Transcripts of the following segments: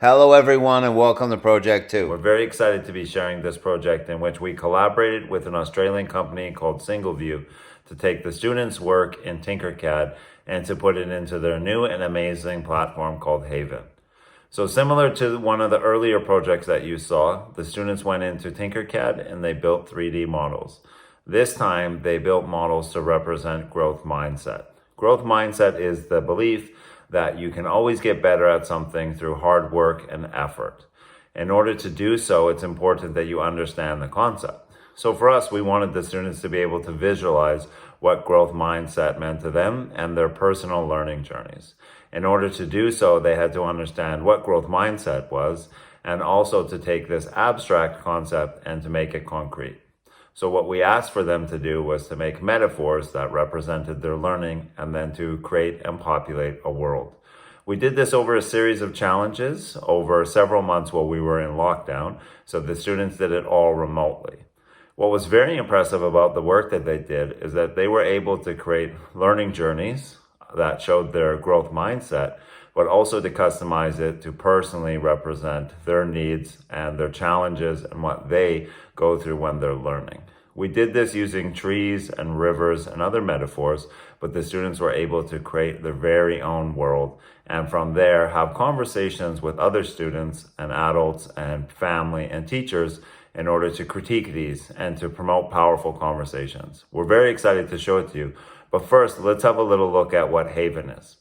Hello everyone and welcome to Project 2. We're very excited to be sharing this project in which we collaborated with an Australian company called Cinglevue to take the students' work in Tinkercad and to put it into their new and amazing platform called Haven. So similar to one of the earlier projects that you saw, the students went into Tinkercad and they built 3D models. This time they built models to represent growth mindset. Growth mindset is the belief that you can always get better at something through hard work and effort. In order to do so, it's important that you understand the concept. So for us, we wanted the students to be able to visualize what growth mindset meant to them and their personal learning journeys. In order to do so, they had to understand what growth mindset was and also to take this abstract concept and to make it concrete. So what we asked for them to do was to make metaphors that represented their learning and then to create and populate a world. We did this over a series of challenges over several months while we were in lockdown, so the students did it all remotely. What was very impressive about the work that they did is that they were able to create learning journeys that showed their growth mindset, but also to customize it to personally represent their needs and their challenges and what they go through when they're learning. We did this using trees and rivers and other metaphors, but the students were able to create their very own world and from there have conversations with other students and adults and family and teachers in order to critique these and to promote powerful conversations. We're very excited to show it to you, but first let's have a little look at what Haven is.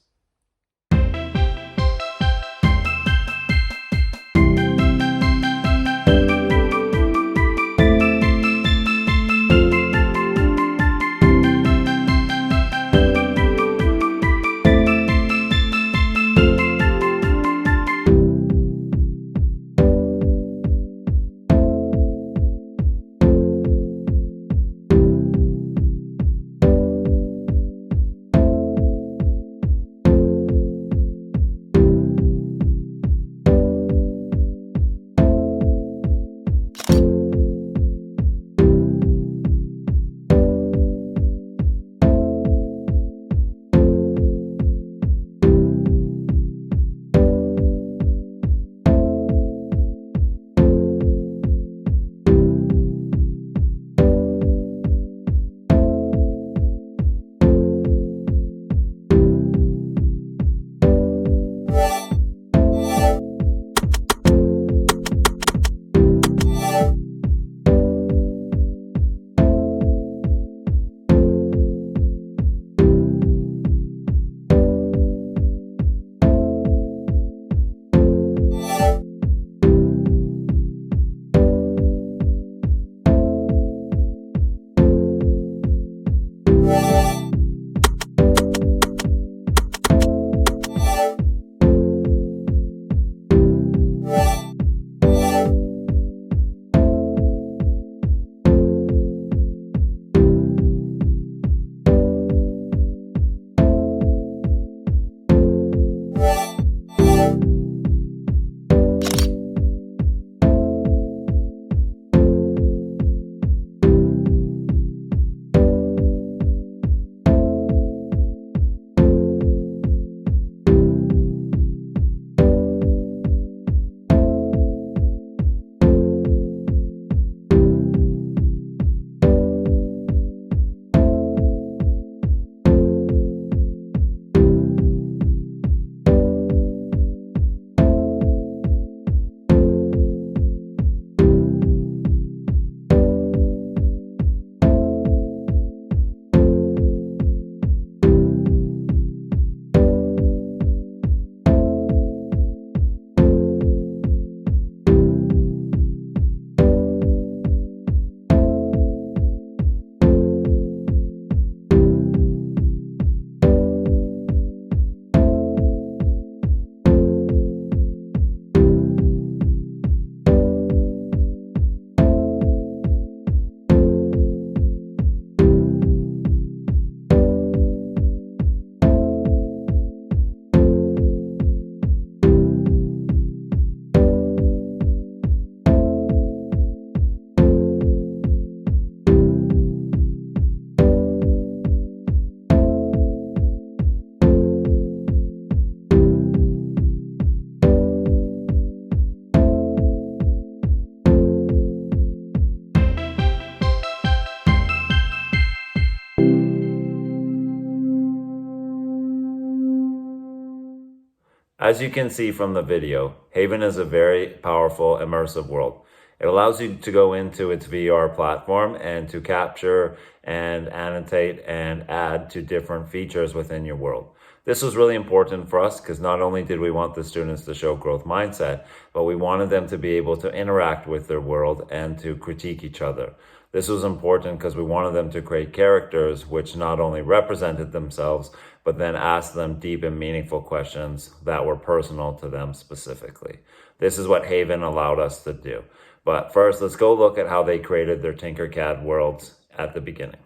As you can see from the video, Haven is a very powerful, immersive world. It allows you to go into its VR platform and to capture and annotate and add to different features within your world. This was really important for us because not only did we want the students to show growth mindset, but we wanted them to be able to interact with their world and to critique each other. This was important because we wanted them to create characters which not only represented themselves, but then asked them deep and meaningful questions that were personal to them specifically. This is what Haven allowed us to do. But first, let's go look at how they created their Tinkercad worlds at the beginning.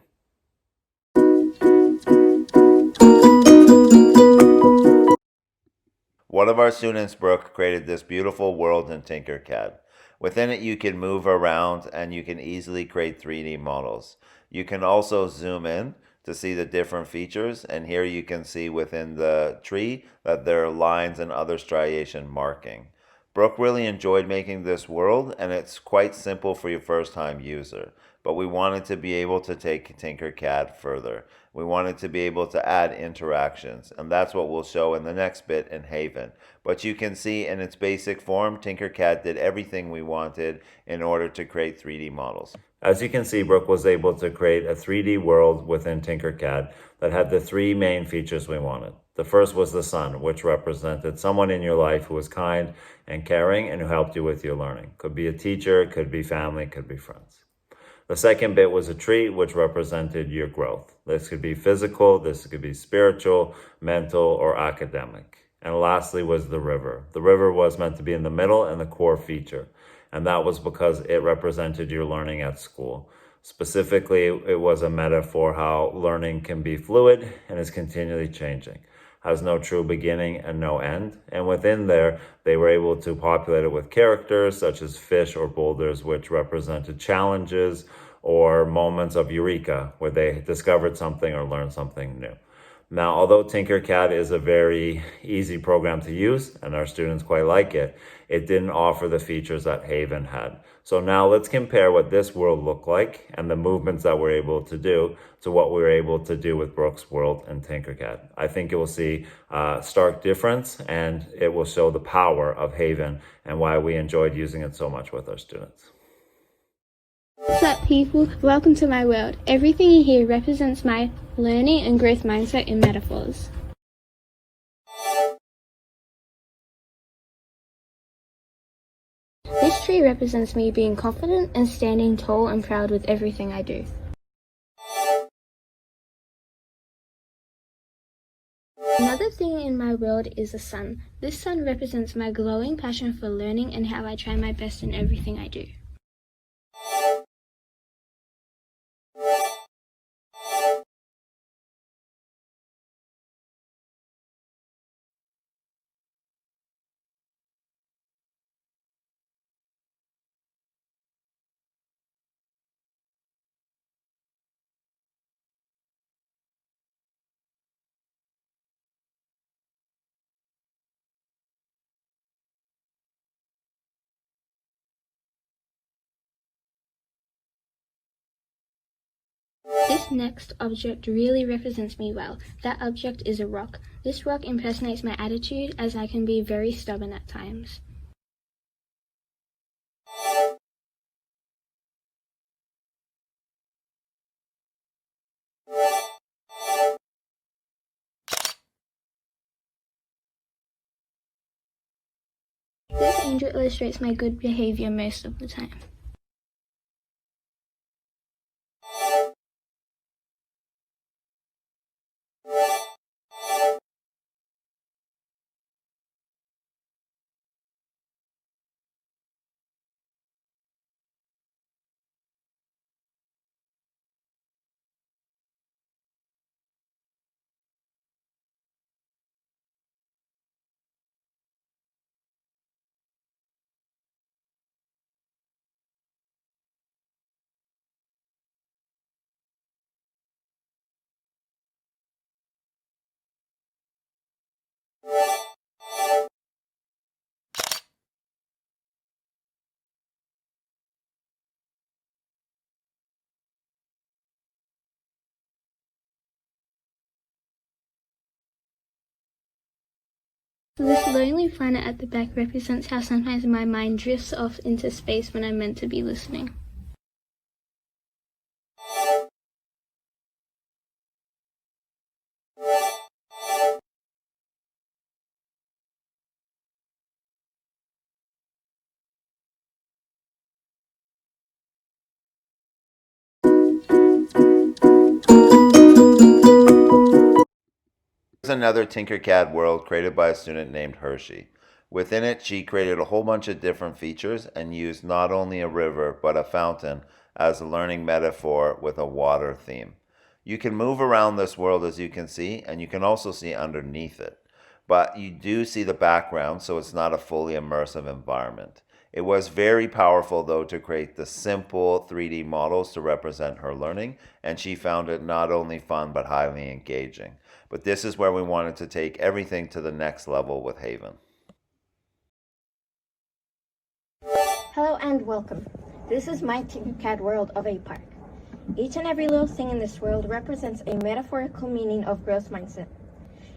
One of our students, Brooke, created this beautiful world in Tinkercad. Within it, you can move around and you can easily create 3D models. You can also zoom in to see the different features, and here you can see within the tree that there are lines and other striation marking. Brooke really enjoyed making this world, and it's quite simple for your first time user. But we wanted to be able to take Tinkercad further. We wanted to be able to add interactions, and that's what we'll show in the next bit in Haven. But you can see in its basic form, Tinkercad did everything we wanted in order to create 3D models. As you can see, Brooke was able to create a 3D world within Tinkercad that had the three main features we wanted. The first was the sun, which represented someone in your life who was kind and caring and who helped you with your learning. Could be a teacher, could be family, could be friends. The second bit was a tree, which represented your growth. This could be physical, this could be spiritual, mental, or academic. And lastly was the river. The river was meant to be in the middle and the core feature. And that was because it represented your learning at school. Specifically, it was a metaphor how learning can be fluid and is continually changing, has no true beginning and no end. And within there, they were able to populate it with characters such as fish or boulders, which represented challenges or moments of eureka, where they discovered something or learned something new. Now, although Tinkercad is a very easy program to use and our students quite like it, it didn't offer the features that Haven had. So now let's compare what this world looked like and the movements that we're able to do to what we were able to do with Brooke's world and Tinkercad. I think you will see a stark difference, and it will show the power of Haven and why we enjoyed using it so much with our students. What's up, people? Welcome to my world. Everything you hear represents my learning and growth mindset in metaphors. This tree represents me being confident and standing tall and proud with everything I do. Another thing in my world is the sun. This sun represents my glowing passion for learning and how I try my best in everything I do. This next object really represents me well. That object is a rock. This rock impersonates my attitude, as I can be very stubborn at times. This angel illustrates my good behavior most of the time. This lonely planet at the back represents how sometimes my mind drifts off into space when I'm meant to be listening. Here's another Tinkercad world created by a student named Hershey. Within it, she created a whole bunch of different features and used not only a river but a fountain as a learning metaphor with a water theme. You can move around this world as you can see, and you can also see underneath it. But you do see the background, so it's not a fully immersive environment. It was very powerful, though, to create the simple 3D models to represent her learning, and she found it not only fun but highly engaging. But this is where we wanted to take everything to the next level with Haven. Hello and welcome. This is my Tinkercad world of a park. Each and every little thing in this world represents a metaphorical meaning of growth mindset.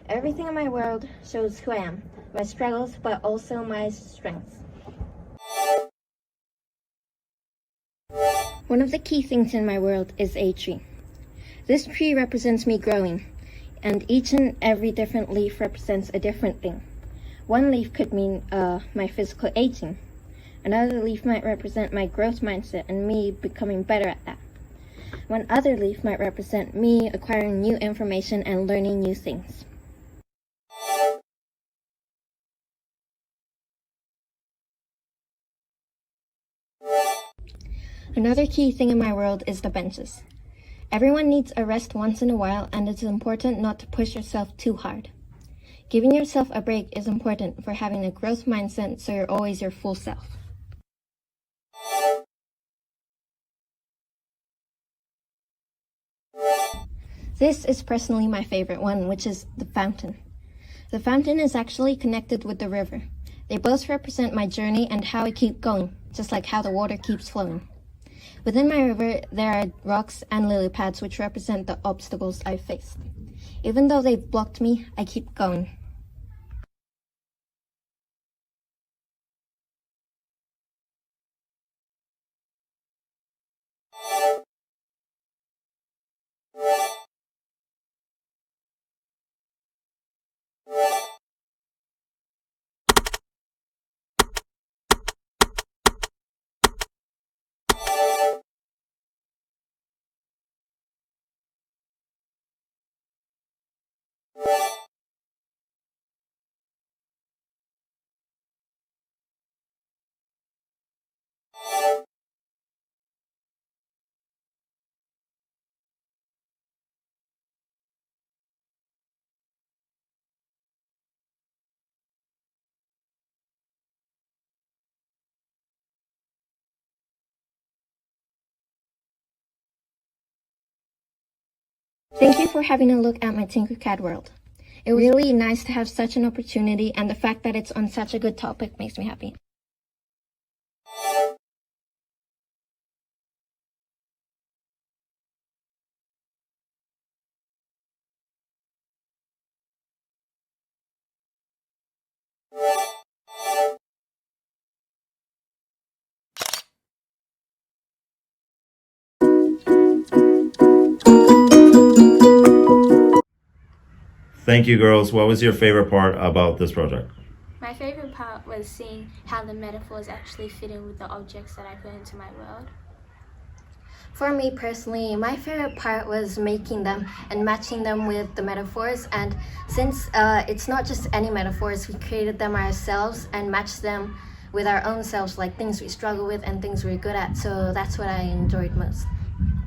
Everything in my world shows who I am, my struggles, but also my strengths. One of the key things in my world is a tree. This tree represents me growing, and each and every different leaf represents a different thing. One leaf could mean my physical aging. Another leaf might represent my growth mindset and me becoming better at that. One other leaf might represent me acquiring new information and learning new things. Another key thing in my world is the benches. Everyone needs a rest once in a while, and it's important not to push yourself too hard. Giving yourself a break is important for having a growth mindset so you're always your full self. This is personally my favorite one, which is the fountain. The fountain is actually connected with the river. They both represent my journey and how I keep going, just like how the water keeps flowing. Within my river, there are rocks and lily pads which represent the obstacles I've faced. Even though they've blocked me, I keep going. Thank you for having a look at my Tinkercad world. It was really nice to have such an opportunity, and the fact that it's on such a good topic makes me happy. Thank you, girls. What was your favorite part about this project? My favorite part was seeing how the metaphors actually fit in with the objects that I put into my world. For me personally, my favorite part was making them and matching them with the metaphors, and since it's not just any metaphors, we created them ourselves and matched them with our own selves, like things we struggle with and things we're good at, so that's what I enjoyed most.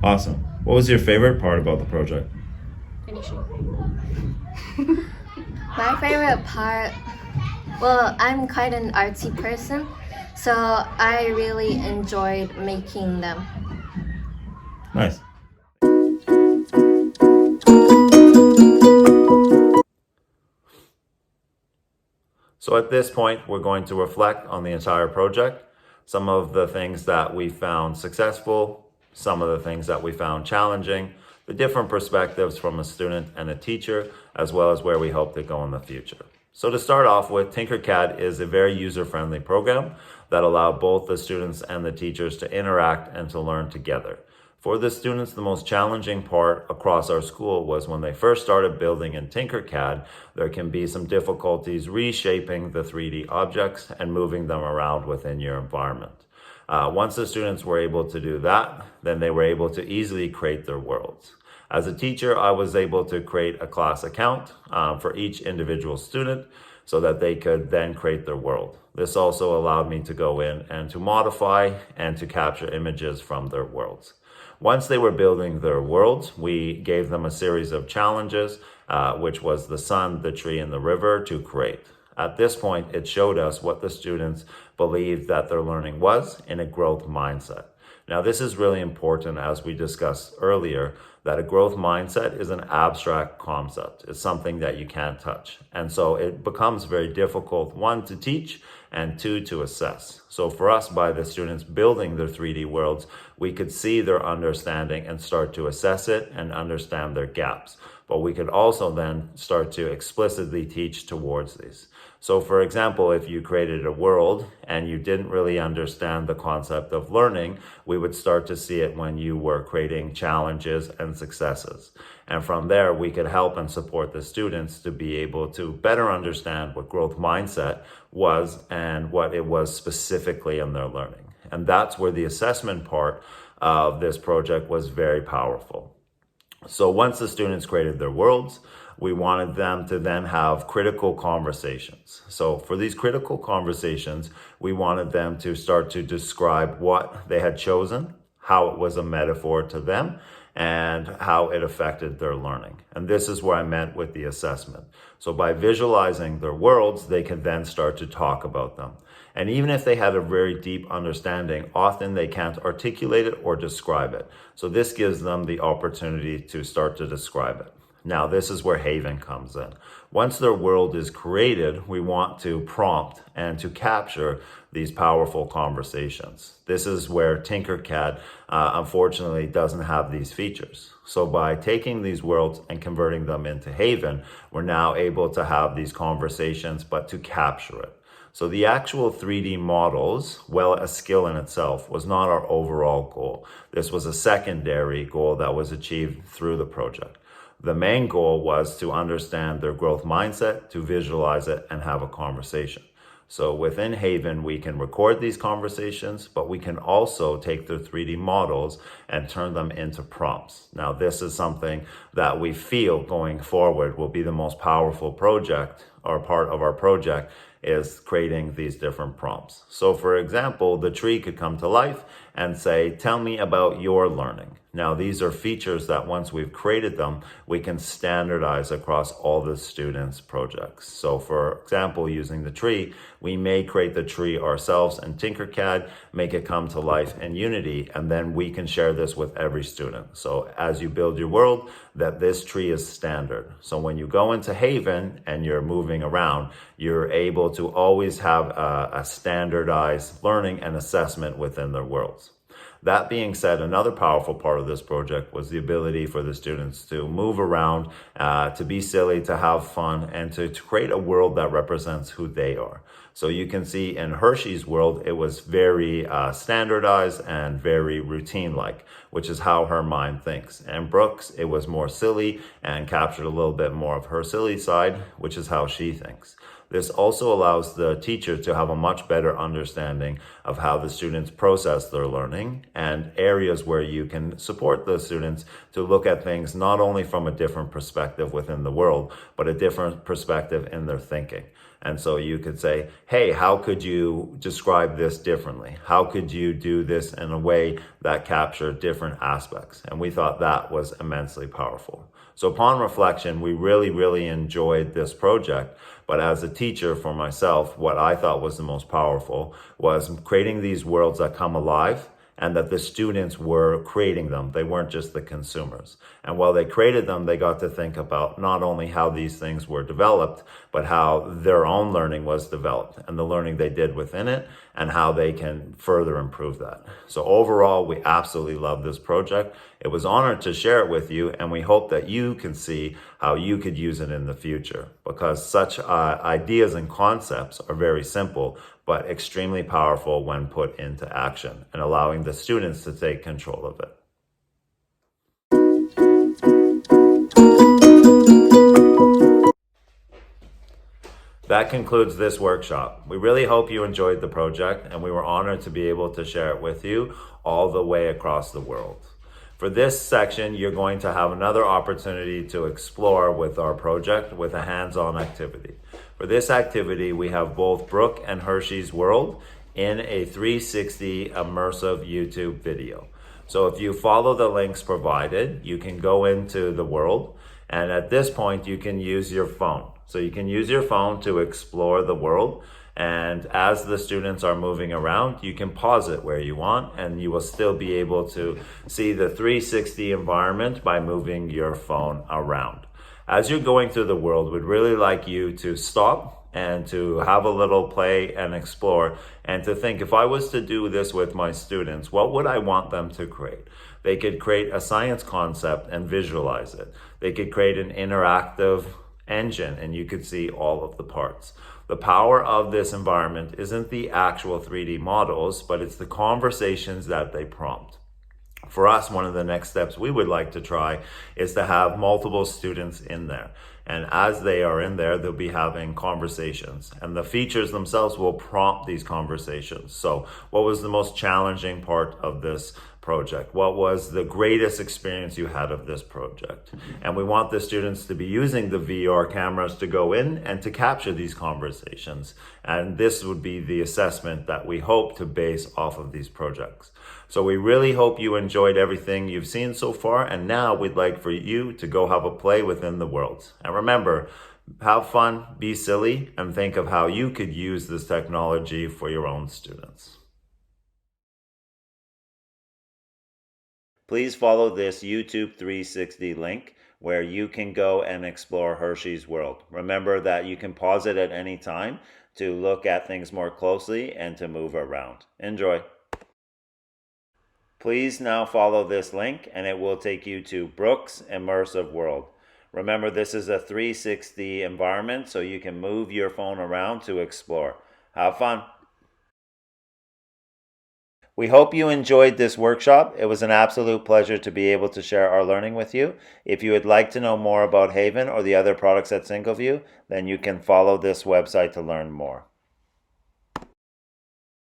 Awesome. What was your favorite part about the project? Finishing. My favorite part, well, I'm quite an artsy person, so I really enjoyed making them. Nice. So at this point, we're going to reflect on the entire project, some of the things that we found successful, some of the things that we found challenging, the different perspectives from a student and a teacher, as well as where we hope to go in the future. So to start off with, Tinkercad is a very user-friendly program that allowed both the students and the teachers to interact and to learn together. For the students, the most challenging part across our school was when they first started building in Tinkercad, there can be some difficulties reshaping the 3D objects and moving them around within your environment. Once the students were able to do that, then they were able to easily create their worlds. As a teacher, I was able to create a class account for each individual student so that they could then create their world. This also allowed me to go in and to modify and to capture images from their worlds. Once they were building their worlds, we gave them a series of challenges, which was the sun, the tree, and the river to create. At this point, it showed us what the students believed that their learning was in a growth mindset. Now, this is really important, as we discussed earlier, that a growth mindset is an abstract concept. It's something that you can't touch. And so it becomes very difficult, one, to teach, and two, to assess. So for us, by the students building their 3D worlds, we could see their understanding and start to assess it and understand their gaps. But we could also then start to explicitly teach towards these. So for example, if you created a world and you didn't really understand the concept of learning, we would start to see it when you were creating challenges and successes. And from there, we could help and support the students to be able to better understand what growth mindset was and what it was specifically in their learning. And that's where the assessment part of this project was very powerful. So once the students created their worlds, we wanted them to then have critical conversations. So for these critical conversations, we wanted them to start to describe what they had chosen, how it was a metaphor to them, and how it affected their learning. And this is where I meant with the assessment. So by visualizing their worlds, they can then start to talk about them. And even if they had a very deep understanding, often they can't articulate it or describe it. So this gives them the opportunity to start to describe it. Now, this is where Haven comes in. Once their world is created, we want to prompt and to capture these powerful conversations. This is where Tinkercad, unfortunately, doesn't have these features. So by taking these worlds and converting them into Haven, we're now able to have these conversations, but to capture it. So the actual 3D models, while a skill in itself, was not our overall goal. This was a secondary goal that was achieved through the project. The main goal was to understand their growth mindset, to visualize it, and have a conversation. So within Haven, we can record these conversations, but we can also take the 3D models and turn them into prompts. Now, this is something that we feel going forward will be the most powerful project, or part of our project, is creating these different prompts. So for example, the tree could come to life and say, tell me about your learning. Now, these are features that once we've created them, we can standardize across all the students' projects. So for example, using the tree, we may create the tree ourselves in Tinkercad, make it come to life in Unity, and then we can share this with every student. So as you build your world, that this tree is standard. So when you go into Haven and you're moving around, you're able to always have a standardized learning and assessment within their worlds. That being said, another powerful part of this project was the ability for the students to move around, to be silly, to have fun, and to create a world that represents who they are. So you can see in Hershey's world, it was very standardized and very routine-like, which is how her mind thinks. And Brooke's, it was more silly and captured a little bit more of her silly side, which is how she thinks. This also allows the teacher to have a much better understanding of how the students process their learning and areas where you can support the students to look at things not only from a different perspective within the world, but a different perspective in their thinking. And so you could say, hey, how could you describe this differently? How could you do this in a way that captured different aspects? And we thought that was immensely powerful. So upon reflection, we really enjoyed this project. But as a teacher for myself, what I thought was the most powerful was creating these worlds that come alive and that the students were creating them. They weren't just the consumers. And while they created them, they got to think about not only how these things were developed, but how their own learning was developed and the learning they did within it and how they can further improve that. So overall, we absolutely love this project. It was honored to share it with you, and we hope that you can see how you could use it in the future, because such ideas and concepts are very simple, but extremely powerful when put into action and allowing the students to take control of it. That concludes this workshop. We really hope you enjoyed the project, and we were honored to be able to share it with you all the way across the world. For this section, you're going to have another opportunity to explore with our project with a hands-on activity. For this activity, we have both Brooke and Hershey's World in a 360 immersive YouTube video. So if you follow the links provided, you can go into the world, and at this point, you can use your phone. So you can use your phone to explore the world, and as the students are moving around, you can pause it where you want, and you will still be able to see the 360 environment by moving your phone around. As you're going through the world, we'd really like you to stop and to have a little play and explore, and to think, if I was to do this with my students, what would I want them to create? They could create a science concept and visualize it. They could create an interactive engine, and you could see all of the parts. The power of this environment isn't the actual 3D models, but it's the conversations that they prompt. For us, one of the next steps we would like to try is to have multiple students in there. And as they are in there, they'll be having conversations, and the features themselves will prompt these conversations. So what was the most challenging part of this project? What was the greatest experience you had of this project? And we want the students to be using the VR cameras to go in and to capture these conversations. And this would be the assessment that we hope to base off of these projects. So we really hope you enjoyed everything you've seen so far, and now we'd like for you to go have a play within the world. And remember, have fun, be silly, and think of how you could use this technology for your own students. Please follow this YouTube 360 link where you can go and explore Hershey's World. Remember that you can pause it at any time to look at things more closely and to move around. Enjoy. Please now follow this link and it will take you to Brooke's Immersive World. Remember, this is a 360 environment, so you can move your phone around to explore. Have fun. We hope you enjoyed this workshop. It was an absolute pleasure to be able to share our learning with you. If you would like to know more about Haven or the other products at Cinglevue, then you can follow this website to learn more.